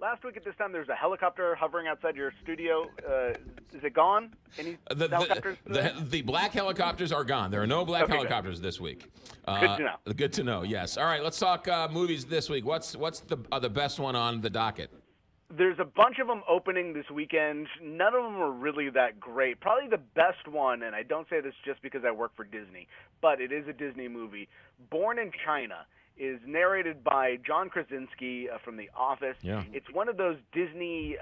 Last week at this time, there was a helicopter hovering outside your studio. Is it gone? Any helicopters? The black helicopters are gone. There are no black helicopters this week. Good to know. Good to know, yes. All right, let's talk movies this week. What's the best one on the docket? There's a bunch of them opening this weekend. None of them are really that great. Probably the best one, and I don't say this just because I work for Disney, but it is a Disney movie, Born in China, is narrated by John Krasinski from The Office. Yeah. It's one of those Disney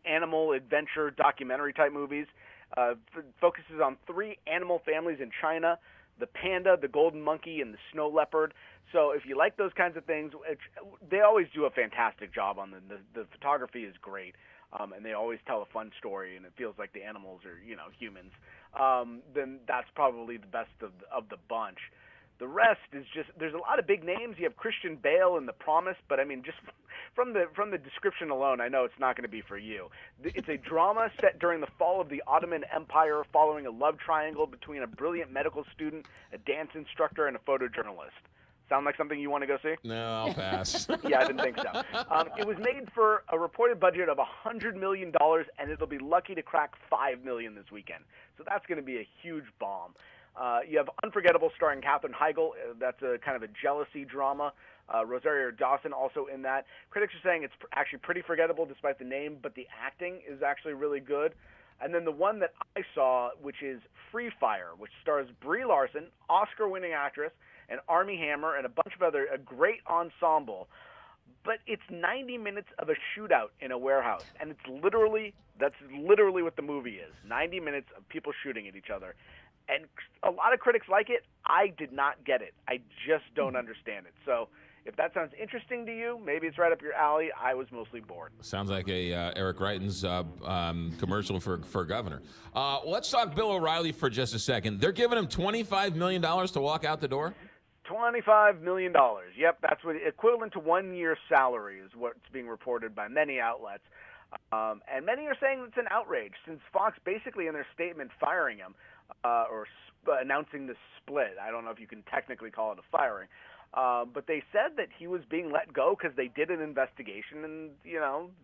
animal adventure documentary type movies. Focuses on 3 animal families in China, the panda, the golden monkey, and the snow leopard. So if you like those kinds of things, they always do a fantastic job on them. The photography is great, and they always tell a fun story, and it feels like the animals are, humans. Then that's probably the best of the bunch. The rest is just, there's a lot of big names. You have Christian Bale in The Promise, but I mean, just from the description alone, I know it's not going to be for you. It's a drama set during the fall of the Ottoman Empire, following a love triangle between a brilliant medical student, a dance instructor, and a photojournalist. Sound like something you want to go see? No, I'll pass. Yeah, I didn't think so. It was made for a reported budget of $100 million, and it'll be lucky to crack $5 million this weekend. So that's going to be a huge bomb. You have Unforgettable starring Katherine Heigl. That's a kind of a jealousy drama. Rosario Dawson also in that. Critics are saying it's actually pretty forgettable despite the name, but the acting is actually really good. And then the one that I saw, which is Free Fire, which stars Brie Larson, Oscar-winning actress, and Armie Hammer, and a bunch of a great ensemble. But it's 90 minutes of a shootout in a warehouse, and that's literally what the movie is. 90 minutes of people shooting at each other. And a lot of critics like it. I did not get it. I just don't understand it. So if that sounds interesting to you, maybe it's right up your alley. I was mostly bored. Sounds like a Eric Greitens commercial for governor. Let's talk Bill O'Reilly for just a second. They're giving him $25 million to walk out the door? $25 million. Yep, that's what equivalent to 1 year's salary is what's being reported by many outlets. And many are saying it's an outrage, since Fox basically in their statement firing him, or announcing the split. I don't know if you can technically call it a firing. But they said that he was being let go because they did an investigation and,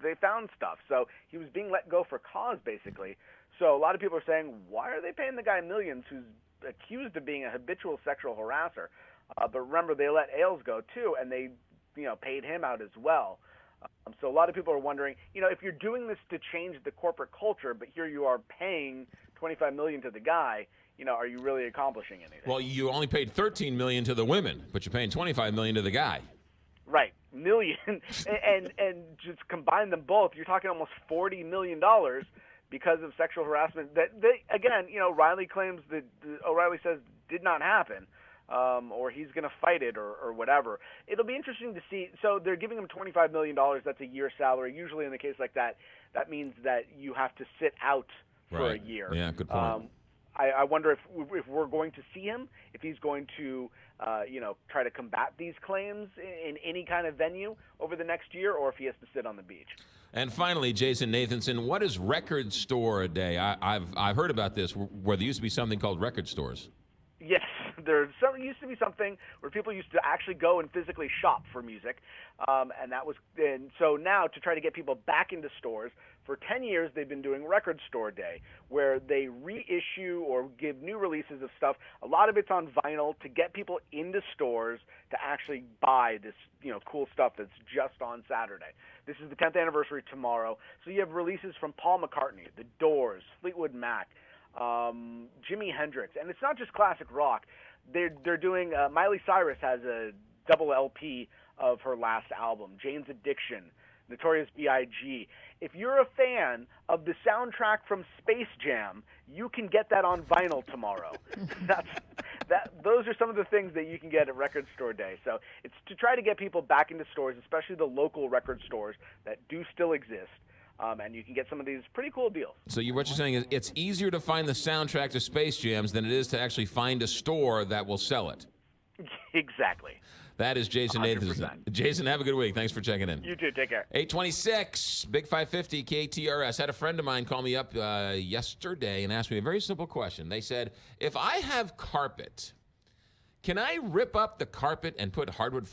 they found stuff. So he was being let go for cause, basically. So a lot of people are saying, why are they paying the guy millions who's accused of being a habitual sexual harasser? But remember, they let Ailes go, too, and they, paid him out as well. So a lot of people are wondering, if you're doing this to change the corporate culture, but here you are paying $25 million to the guy, are you really accomplishing anything? Well, you only paid $13 million to the women, but you're paying $25 million to the guy. Right, million, and just combine them both, you're talking almost $40 million because of sexual harassment. That again, Riley claims that O'Reilly says did not happen. Or he's going to fight it or whatever. It'll be interesting to see. So they're giving him $25 million. That's a year's salary. Usually in a case like that, that means that you have to sit out for a year. Yeah, good point. I wonder if we're going to see him, if he's going to, try to combat these claims in any kind of venue over the next year, or if he has to sit on the beach. And finally, Jason Nathanson, what is Record Store a Day? I've heard about this, where there used to be something called record stores. Yes, there used to be something where people used to actually go and physically shop for music, and so now to try to get people back into stores, for 10 years they've been doing Record Store Day, where they reissue or give new releases of stuff. A lot of it's on vinyl to get people into stores to actually buy this, cool stuff that's just on Saturday. This is the 10th anniversary tomorrow, so you have releases from Paul McCartney, The Doors, Fleetwood Mac, Jimi Hendrix, and it's not just classic rock. They're doing Miley Cyrus has a double LP of her last album, Jane's Addiction, Notorious B.I.G. If you're a fan of the soundtrack from Space Jam, you can get that on vinyl tomorrow. Those are some of the things that you can get at Record Store Day. So it's to try to get people back into stores, especially the local record stores that do still exist. And you can get some of these pretty cool deals. So what you're saying is it's easier to find the soundtrack to Space Jams than it is to actually find a store that will sell it. Exactly. That is Jason 100%. Nathanson. Jason, have a good week. Thanks for checking in. You too. Take care. 826, Big 550, KTRS. Had a friend of mine call me up yesterday and asked me a very simple question. They said, if I have carpet, can I rip up the carpet and put hardwood